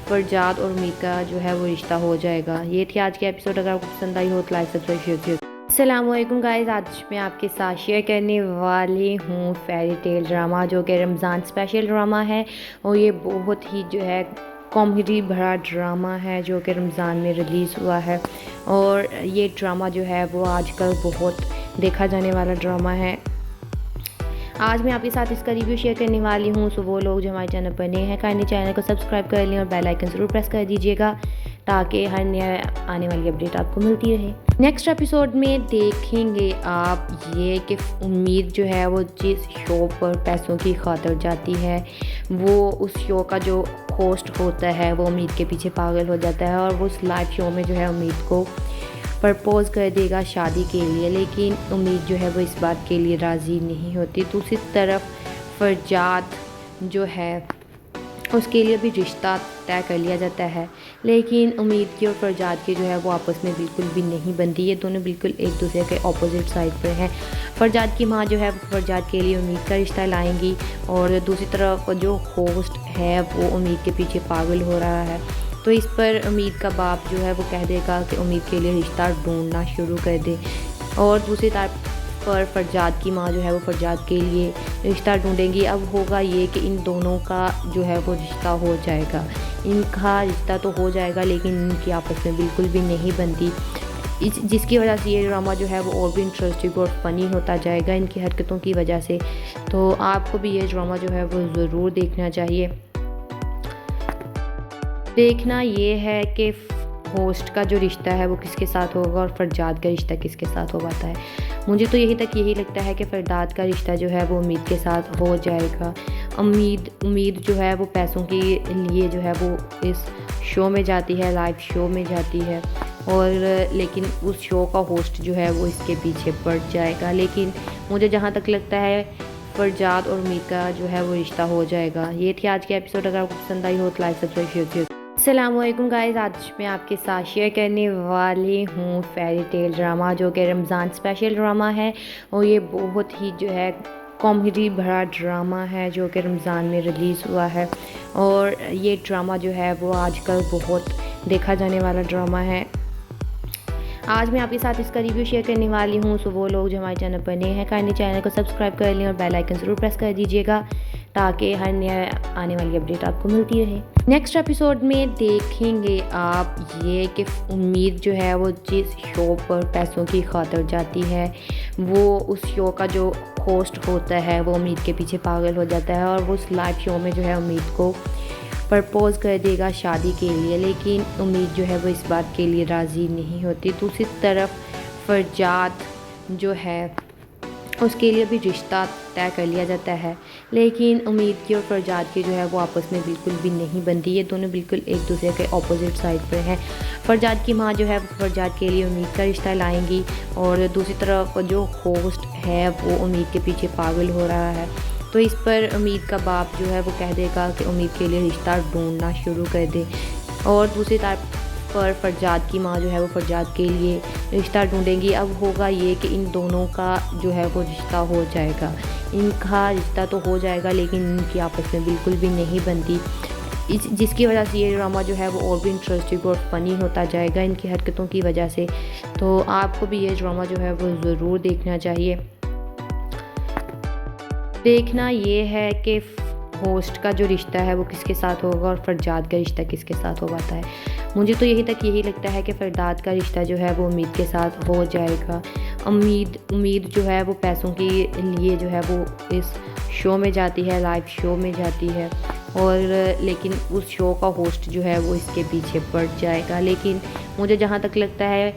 फरजाद और उम्मीद का जो है वो रिश्ता हो जाएगा। ये थी आज की एपिसोड। अगर आपको पसंद आई हो तो लाइक सब्सक्राइब शेयर कीजिए। अस्सलामुअलैकुम गाइस, आज मैं आपके साथ शेयर करने वाली हूँ फेरी टेल ड्रामा, जो कि रमज़ान स्पेशल ड्रामा है। और ये बहुत ही जो है कॉमेडी भरा ड्रामा है जो कि रमज़ान में रिलीज़ हुआ है। और ये ड्रामा जो है वो आजकल बहुत देखा जाने वाला ड्रामा है। आज मैं आपके साथ इसका रिव्यू शेयर करने वाली हूँ। सो वो लोग जो हमारे चैनल पर नए हैं काइंडली चैनल को सब्सक्राइब कर लें और बेल आइकन ज़रूर प्रेस कर दीजिएगा ताकि हर नया आने वाली अपडेट आपको मिलती रहे। नेक्स्ट एपिसोड में देखेंगे आप ये कि उम्मीद जो है वो जिस शो पर पैसों की खातिर जाती है, वो उस शो का जो होस्ट होता है वो उम्मीद के पीछे पागल हो जाता है और वो उस लाइव शो में जो है उम्मीद को प्रपोज़ कर देगा शादी के लिए। लेकिन उम्मीद जो है वो इस बात के लिए राज़ी नहीं होती। दूसरी तरफ फरजाद जो है उसके लिए भी रिश्ता तय कर लिया जाता है। लेकिन उम्मीद की और फरजाद की जो है वो आपस में बिल्कुल भी नहीं बनती। ये दोनों बिल्कुल एक दूसरे के ऑपोजिट साइड पर हैं। फरजाद की माँ जो है वो फरजाद के लिए उम्मीद का रिश्ता लाएंगी और दूसरी तरफ जो होस्ट है वो उम्मीद के पीछे पागल हो रहा है। तो इस पर उम्मीद का बाप जो है वो कह देगा कि उम्मीद के लिए रिश्ता ढूंढना शुरू कर दे, और दूसरी तरफ पर फरजाद की माँ जो है वो फरजाद के लिए रिश्ता ढूंढेंगी। अब होगा ये कि इन दोनों का जो है वो रिश्ता हो जाएगा। इनका रिश्ता तो हो जाएगा लेकिन इनकी आपस में बिल्कुल भी नहीं बनती, जिसकी वजह से ये ड्रामा जो है वो और भी इंटरेस्टिंग और फ़नी होता जाएगा इनकी हरकतों की वजह से। तो आपको भी ये ड्रामा जो है वो ज़रूर देखना चाहिए। देखना ये है कि होस्ट का जो रिश्ता है वो किसके साथ होगा और फरजाद का रिश्ता किसके साथ हो पाता है। मुझे तो यही लगता है कि फरजाद का रिश्ता जो है वो उम्मीद के साथ हो जाएगा। उम्मीद जो है वो पैसों के लिए जो है वो इस शो में जाती है, लाइव शो में जाती है, और लेकिन उस शो का होस्ट जो है वो इसके पीछे पड़ जाएगा। लेकिन मुझे जहाँ तक लगता है फरजाद और उम्मीद का जो है वो रिश्ता हो जाएगा। ये थी आज की एपिसोड। अगर आपको पसंद आई हो तो लाइक सब्सक्राइब शेयर कीजिए। अस्सलामुअलैकुम गाइस, आज मैं आपके साथ शेयर करने वाली हूँ फेरी टेल ड्रामा, जो कि रमज़ान स्पेशल ड्रामा है। और ये बहुत ही जो है कॉमेडी भरा ड्रामा है जो कि रमज़ान में रिलीज़ हुआ है। और ये ड्रामा जो है वो आजकल बहुत देखा जाने वाला ड्रामा है। आज मैं आपके साथ इसका रिव्यू शेयर करने वाली हूँ। सो वो लोग जो हमारे चैनल पर नए हैं काइंडली चैनल को सब्सक्राइब कर लें और बेल आइकन ज़रूर प्रेस कर दीजिएगा ताकि हर नया आने वाली अपडेट आपको मिलती रहे। नेक्स्ट एपिसोड में देखेंगे आप ये कि उम्मीद जो है वो जिस शो पर पैसों की खातिर जाती है, वो उस शो का जो होस्ट होता है वो उम्मीद के पीछे पागल हो जाता है और वो उस लाइव शो में जो है उम्मीद को प्रपोज़ कर देगा शादी के लिए। लेकिन उम्मीद जो है वो इस बात के लिए राज़ी नहीं होती। दूसरी तरफ फरजाद जो है उसके लिए भी रिश्ता तय कर लिया जाता है। लेकिन उम्मीद की और फरजाद की जो है वो आपस में बिल्कुल भी नहीं बनती। ये दोनों बिल्कुल एक दूसरे के ऑपोजिट साइड पर हैं। फरजाद की माँ जो है वो फरजाद के लिए उम्मीद का रिश्ता लाएंगी और दूसरी तरफ जो होस्ट है वो उम्मीद के पीछे पागल हो रहा है। तो इस पर उम्मीद का बाप जो है वो कह देगा कि उम्मीद के लिए रिश्ता ढूंढना शुरू कर दे, और दूसरी तरफ पर फरजाद की माँ जो है वो फरजाद के लिए रिश्ता ढूंढेंगी। अब होगा ये कि इन दोनों का जो है वो रिश्ता हो जाएगा। इनका रिश्ता तो हो जाएगा लेकिन इनकी आपस में बिल्कुल भी नहीं बनती, जिसकी वजह से ये ड्रामा जो है वो और भी इंटरेस्टिंग और फ़नी होता जाएगा इनकी हरकतों की वजह से। तो आपको भी ये ड्रामा जो है वो ज़रूर देखना चाहिए। देखना ये है कि होस्ट का जो रिश्ता है वो किसके साथ होगा और फरजाद का रिश्ता किसके साथ हो पाता है। मुझे तो यही लगता है कि फरजाद का रिश्ता जो है वो उम्मीद के साथ हो जाएगा। उम्मीद जो है वो पैसों के लिए जो है वो इस शो में जाती है, लाइव शो में जाती है, और लेकिन उस शो का होस्ट जो है वो इसके पीछे पड़ जाएगा। लेकिन मुझे जहाँ तक लगता है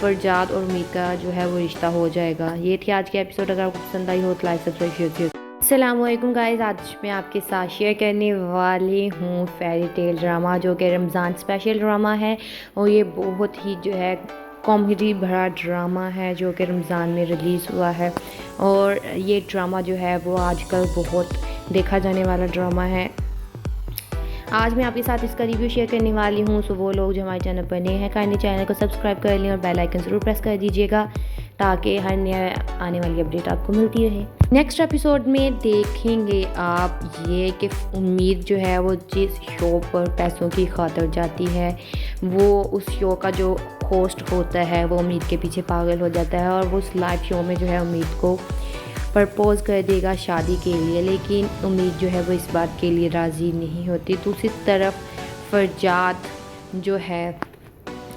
फरजाद और उम्मीद का जो है वो रिश्ता हो जाएगा। ये थी आज की एपिसोड। अगर आपको पसंद आई हो तो लाइक सब्सक्राइब शेयर कीजिए। अस्सलामुअलैकुम गाइस, आज मैं आपके साथ शेयर करने वाली हूँ फेरी टेल ड्रामा, जो कि रमज़ान स्पेशल ड्रामा है। और ये बहुत ही जो है कॉमेडी भरा ड्रामा है जो कि रमज़ान में रिलीज़ हुआ है। और ये ड्रामा जो है वो आजकल बहुत देखा जाने वाला ड्रामा है। आज मैं आपके साथ इसका रिव्यू शेयर करने वाली हूँ। सो वो लोग जो हमारे चैनल पर नए हैं काइंडली चैनल को सब्सक्राइब कर लें और बेल आइकन ज़रूर प्रेस कर दीजिएगा ताकि हर नया आने वाली अपडेट आपको मिलती रहे। नेक्स्ट एपिसोड में देखेंगे आप ये कि उम्मीद जो है वो जिस शो पर पैसों की खातिर जाती है, वो उस शो का जो होस्ट होता है वो उम्मीद के पीछे पागल हो जाता है और वो उस लाइव शो में जो है उम्मीद को प्रपोज़ कर देगा शादी के लिए। लेकिन उम्मीद जो है वो इस बात के लिए राज़ी नहीं होती। दूसरी तरफ फरजाद जो है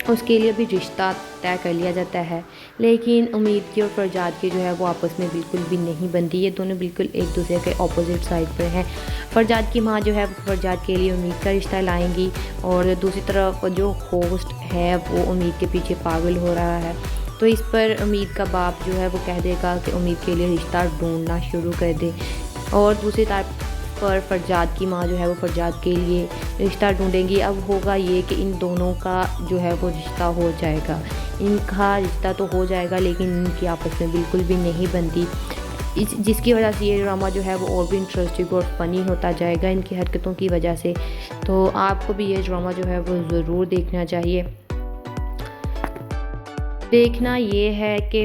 उसके लिए भी रिश्ता तय कर लिया जाता है, लेकिन उम्मीद की और फरजाद की जो है वो आपस में बिल्कुल भी नहीं बनती। ये दोनों बिल्कुल एक दूसरे के ऑपोजिट साइड पर हैं। फरजाद की माँ जो है वो फरजाद के लिए उम्मीद का रिश्ता लाएंगी और दूसरी तरफ जो होस्ट है वो उम्मीद के पीछे पागल हो रहा है। तो इस पर उम्मीद का बाप जो है वो कह देगा कि उम्मीद के लिए रिश्ता ढूंढना शुरू कर दे, और दूसरी तरफ पर फरजाद की माँ जो है वो फरजाद के लिए रिश्ता ढूंढेंगी। अब होगा ये कि इन दोनों का जो है वो रिश्ता हो जाएगा। इनका रिश्ता तो हो जाएगा लेकिन इनकी आपस में बिल्कुल भी नहीं बनती, जिसकी वजह से ये ड्रामा जो है वो और भी इंटरेस्टिंग और फ़नी होता जाएगा इनकी हरकतों की वजह से। तो आपको भी ये ड्रामा जो है वो ज़रूर देखना चाहिए। देखना ये है कि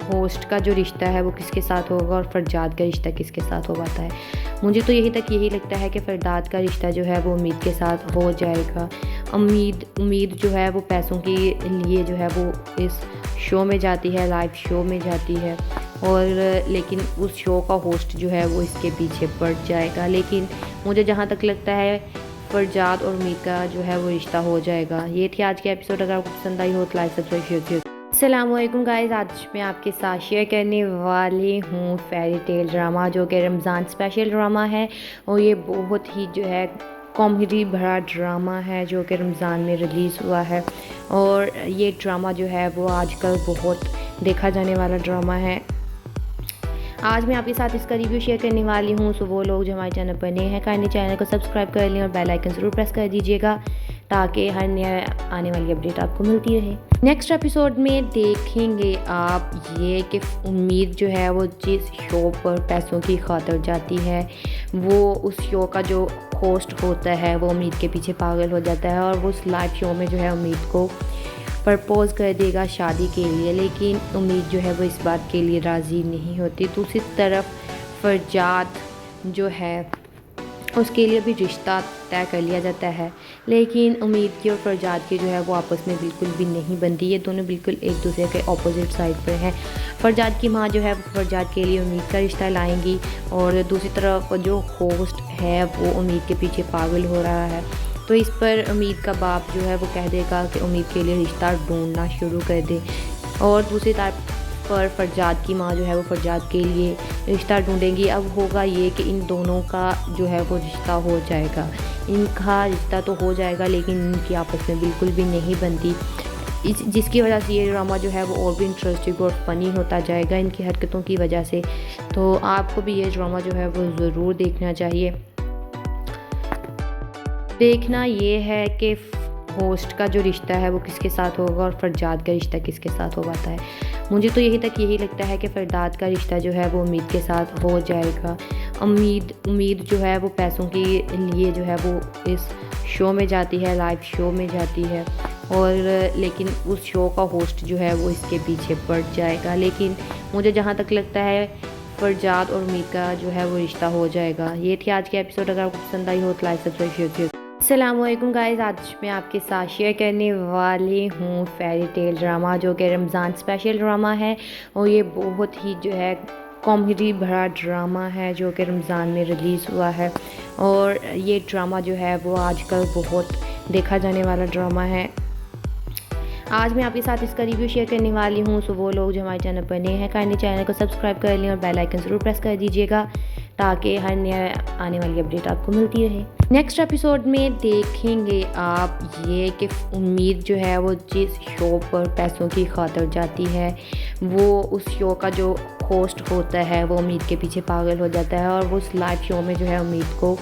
होस्ट का जो रिश्ता है वो किसके साथ होगा और फरजाद का रिश्ता किसके साथ हो पाता है। मुझे तो यही लगता है कि फरजाद का रिश्ता जो है वो उम्मीद के साथ हो जाएगा। उम्मीद जो है वो पैसों के लिए जो है वो इस शो में जाती है, लाइव शो में जाती है, और लेकिन उस शो का होस्ट जो है वो इसके पीछे पड़ जाएगा। लेकिन मुझे जहाँ तक लगता है फरजाद और उम्मीद का जो है वो रिश्ता हो जाएगा। ये थी आज की एपिसोड। अगर आपको पसंद आई हो तो लाइक सब्सक्राइब शेयर कीजिए। अस्सलामुअलैकुम गाइस, आज मैं आपके साथ शेयर करने वाली हूँ फेरी टेल ड्रामा, जो कि रमज़ान स्पेशल ड्रामा है। और ये बहुत ही जो है कॉमेडी भरा ड्रामा है जो कि रमज़ान में रिलीज़ हुआ है। और ये ड्रामा जो है वो आजकल बहुत देखा जाने वाला ड्रामा है। आज मैं आपके साथ इसका रिव्यू शेयर करने वाली हूँ। सो वो लोग जो हमारे चैनल पर नए हैं काइंडली चैनल को सब्सक्राइब कर लें और बेल आइकन ज़रूर प्रेस कर दीजिएगा ताकि हर नया आने वाली अपडेट आपको मिलती रहे। नेक्स्ट एपिसोड में देखेंगे आप ये कि उम्मीद जो है वो जिस शो पर पैसों की खातिर जाती है, वो उस शो का जो होस्ट होता है वो उम्मीद के पीछे पागल हो जाता है और वो उस लाइव शो में जो है उम्मीद को प्रपोज़ कर देगा शादी के लिए। लेकिन उम्मीद जो है वो इस बात के लिए राज़ी नहीं होती। दूसरी तरफ फरजाद जो है उसके लिए भी रिश्ता तय कर लिया जाता है, लेकिन उम्मीद की और फरजाद की जो है वो आपस में बिल्कुल भी नहीं बनती। ये दोनों बिल्कुल एक दूसरे के ऑपोजिट साइड पर हैं। फरजाद की माँ जो है वो फरजाद के लिए उम्मीद का रिश्ता लाएंगी और दूसरी तरफ जो होस्ट है वो उम्मीद के पीछे पागल हो रहा है। तो इस पर उम्मीद का बाप जो है वो कह देगा कि उम्मीद के लिए रिश्ता ढूंढना शुरू कर दे, और दूसरी तरफ पर फरजाद की माँ जो है वो फरजाद के लिए रिश्ता ढूंढेंगी। अब होगा ये कि इन दोनों का जो है वो रिश्ता हो जाएगा। इनका रिश्ता तो हो जाएगा लेकिन इनकी आपस में बिल्कुल भी नहीं बनती, जिसकी वजह से ये ड्रामा जो है वो और भी इंटरेस्टिंग और फ़नी होता जाएगा इनकी हरकतों की वजह से। तो आपको भी ये ड्रामा जो है वो ज़रूर देखना चाहिए। देखना ये है कि होस्ट का जो रिश्ता है वो किसके साथ होगा और फरजाद का रिश्ता किसके साथ हो पाता है। मुझे तो यही लगता है कि फरजाद का रिश्ता जो है वो उम्मीद के साथ हो जाएगा। उम्मीद जो है वो पैसों के लिए जो है वो इस शो में जाती है, लाइव शो में जाती है, और लेकिन उस शो का होस्ट जो है वो इसके पीछे पड़ जाएगा। लेकिन मुझे जहाँ तक लगता है फरजाद और उम्मीद का जो है वो रिश्ता हो जाएगा। ये थी आज की एपिसोड। अगर आपको पसंद आई हो तो लाइक सब्सक्राइब शेयर कीजिए। अस्सलामुअलैकुम गाइस, आज मैं आपके साथ शेयर करने वाली हूँ फेरी टेल ड्रामा जो कि रमज़ान स्पेशल ड्रामा है। और ये बहुत ही जो है कॉमेडी भरा ड्रामा है जो कि रमज़ान में रिलीज़ हुआ है। और ये ड्रामा जो है वो आजकल बहुत देखा जाने वाला ड्रामा है। आज मैं आपके साथ इसका रिव्यू शेयर करने वाली हूँ। सो वो लोग जो हमारे चैनल पर नए हैं काइंडली चैनल को सब्सक्राइब कर लें और बेल आइकन ज़रूर प्रेस कर दीजिएगा ताकि हर नया आने वाली अपडेट आपको मिलती रहे। नेक्स्ट एपिसोड में देखेंगे आप ये कि उम्मीद जो है वो जिस शो पर पैसों की खातिर जाती है वो उस शो का जो होस्ट होता है वो उम्मीद के पीछे पागल हो जाता है और वो उस लाइव शो में जो है उम्मीद को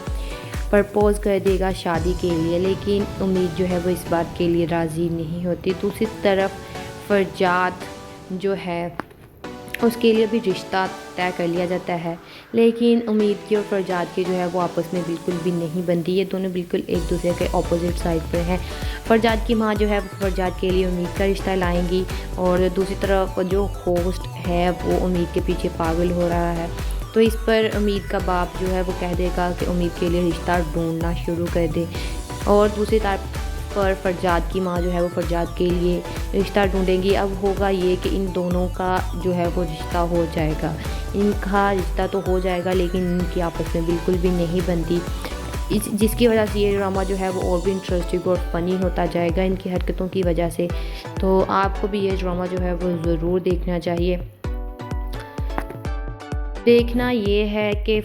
प्रपोज़ कर देगा शादी के लिए। लेकिन उम्मीद जो है वो इस बात के लिए राज़ी नहीं होती। दूसरी तरफ फरजाद जो है उसके लिए भी रिश्ता तय कर लिया जाता है, लेकिन उम्मीद की और फरजाद की जो है वो आपस में बिल्कुल भी नहीं बनती। ये दोनों बिल्कुल एक दूसरे के ऑपोजिट साइड पर हैं। फरजाद की माँ जो है वो फरजाद के लिए उम्मीद का रिश्ता लाएंगी और दूसरी तरफ जो होस्ट है वो उम्मीद के पीछे पागल हो रहा है। तो इस पर उम्मीद का बाप जो है वो कह देगा कि उम्मीद के लिए रिश्ता ढूंढना शुरू कर दे। और दूसरी तरफ पर फरजाद की माँ जो है वो फरजाद के लिए रिश्ता ढूंढेंगी। अब होगा ये कि इन दोनों का जो है वो रिश्ता हो जाएगा। इनका रिश्ता तो हो जाएगा लेकिन इनकी आपस में बिल्कुल भी नहीं बनती, जिसकी वजह से ये ड्रामा जो है वो और भी इंटरेस्टिंग और फ़नी होता जाएगा इनकी हरकतों की वजह से। तो आपको भी ये ड्रामा जो है वो ज़रूर देखना चाहिए। देखना ये है कि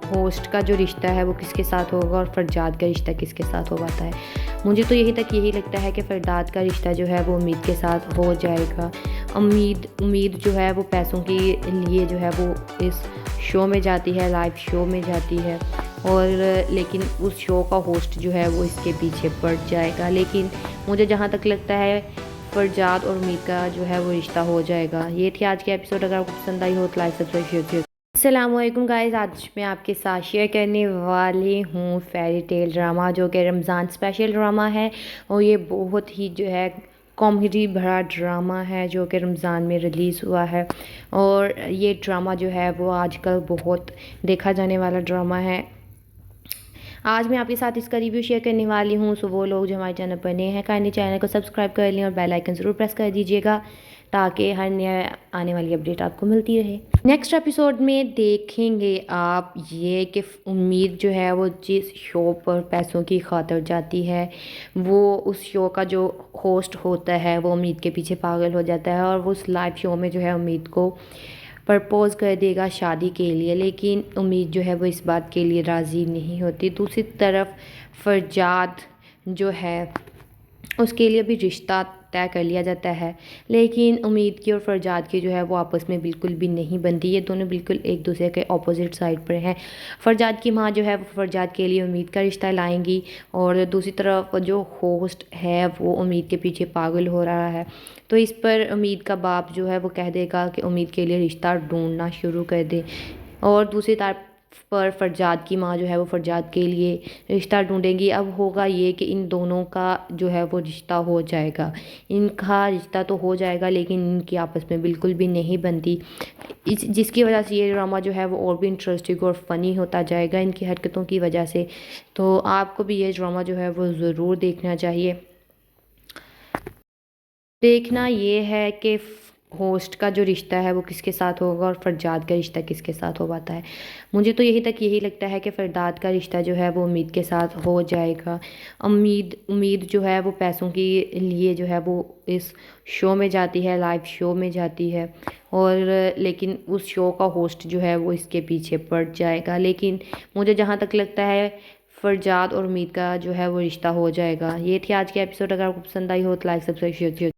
होस्ट का जो रिश्ता है वो किसके साथ होगा और फरजाद का रिश्ता किसके साथ हो पाता है। मुझे तो यही लगता है कि फरजाद का रिश्ता जो है वो उम्मीद के साथ हो जाएगा। उम्मीद जो है वो पैसों के लिए जो है वो इस शो में जाती है, लाइव शो में जाती है और लेकिन उस शो का होस्ट जो है वो इसके पीछे पड़ जाएगा। लेकिन मुझे जहाँ तक लगता है फरजाद और उम्मीद का जो है वो रिश्ता हो जाएगा। ये थी आज की एपिसोड। अगर आपको पसंद आई हो तो लाइक सब्सक्राइब शेयर। अस्सलामुअलैकुम गाइस, आज मैं आपके साथ शेयर करने वाली हूँ फेरी टेल ड्रामा जो कि रमज़ान स्पेशल ड्रामा है। और ये बहुत ही जो है कॉमेडी भरा ड्रामा है जो कि रमज़ान में रिलीज़ हुआ है। और ये ड्रामा जो है वो आजकल बहुत देखा जाने वाला ड्रामा है। आज मैं आपके साथ इसका रिव्यू शेयर करने वाली हूँ। सो वो लोग जो हमारे चैनल पर नए हैं काइंडली चैनल को सब्सक्राइब कर लें और बेल आइकन ज़रूर प्रेस कर दीजिएगा ताकि हर नया आने वाली अपडेट आपको मिलती रहे। नेक्स्ट एपिसोड में देखेंगे आप ये कि उम्मीद जो है वो जिस शो पर पैसों की खातिर जाती है वो उस शो का जो होस्ट होता है वो उम्मीद के पीछे पागल हो जाता है और वो उस लाइव शो में जो है उम्मीद को प्रपोज़ कर देगा शादी के लिए। लेकिन उम्मीद जो है वो इस बात के लिए राज़ी नहीं होती। दूसरी तरफ फरजाद जो है उसके लिए भी रिश्ता तय कर लिया जाता है, लेकिन उम्मीद की और फरजाद की जो है वो आपस में बिल्कुल भी नहीं बनती। ये दोनों बिल्कुल एक दूसरे के ऑपोजिट साइड पर हैं। फरजाद की माँ जो है वो फरजाद के लिए उम्मीद का रिश्ता लाएंगी और दूसरी तरफ जो होस्ट है वो उम्मीद के पीछे पागल हो रहा है। तो इस पर उम्मीद का बाप जो है वो कह देगा कि उम्मीद के लिए रिश्ता ढूंढना शुरू कर दे। और दूसरी तरफ पर फरजाद की माँ जो है वो फरजाद के लिए रिश्ता ढूंढेंगी। अब होगा ये कि इन दोनों का जो है वो रिश्ता हो जाएगा। इनका रिश्ता तो हो जाएगा लेकिन इनकी आपस में बिल्कुल भी नहीं बनती, जिसकी वजह से ये ड्रामा जो है वो और भी इंटरेस्टिंग और फ़नी होता जाएगा इनकी हरकतों की वजह से। तो आपको भी ये ड्रामा जो है वो ज़रूर देखना चाहिए। देखना ये है कि होस्ट का जो रिश्ता है वो किसके साथ होगा और फरजाद का रिश्ता किसके साथ हो पाता है। मुझे तो यही लगता है कि फरजाद का रिश्ता जो है वो उम्मीद के साथ हो जाएगा। उम्मीद जो है वो पैसों के लिए जो है वो इस शो में जाती है, लाइव शो में जाती है और लेकिन उस शो का होस्ट जो है वो इसके पीछे पड़ जाएगा। लेकिन मुझे जहाँ तक लगता है फरजाद और उम्मीद का जो है वो रिश्ता हो जाएगा। ये थी आज की एपिसोड। अगर आपको पसंद आई हो तो लाइक सब्सक्राइब शेयर।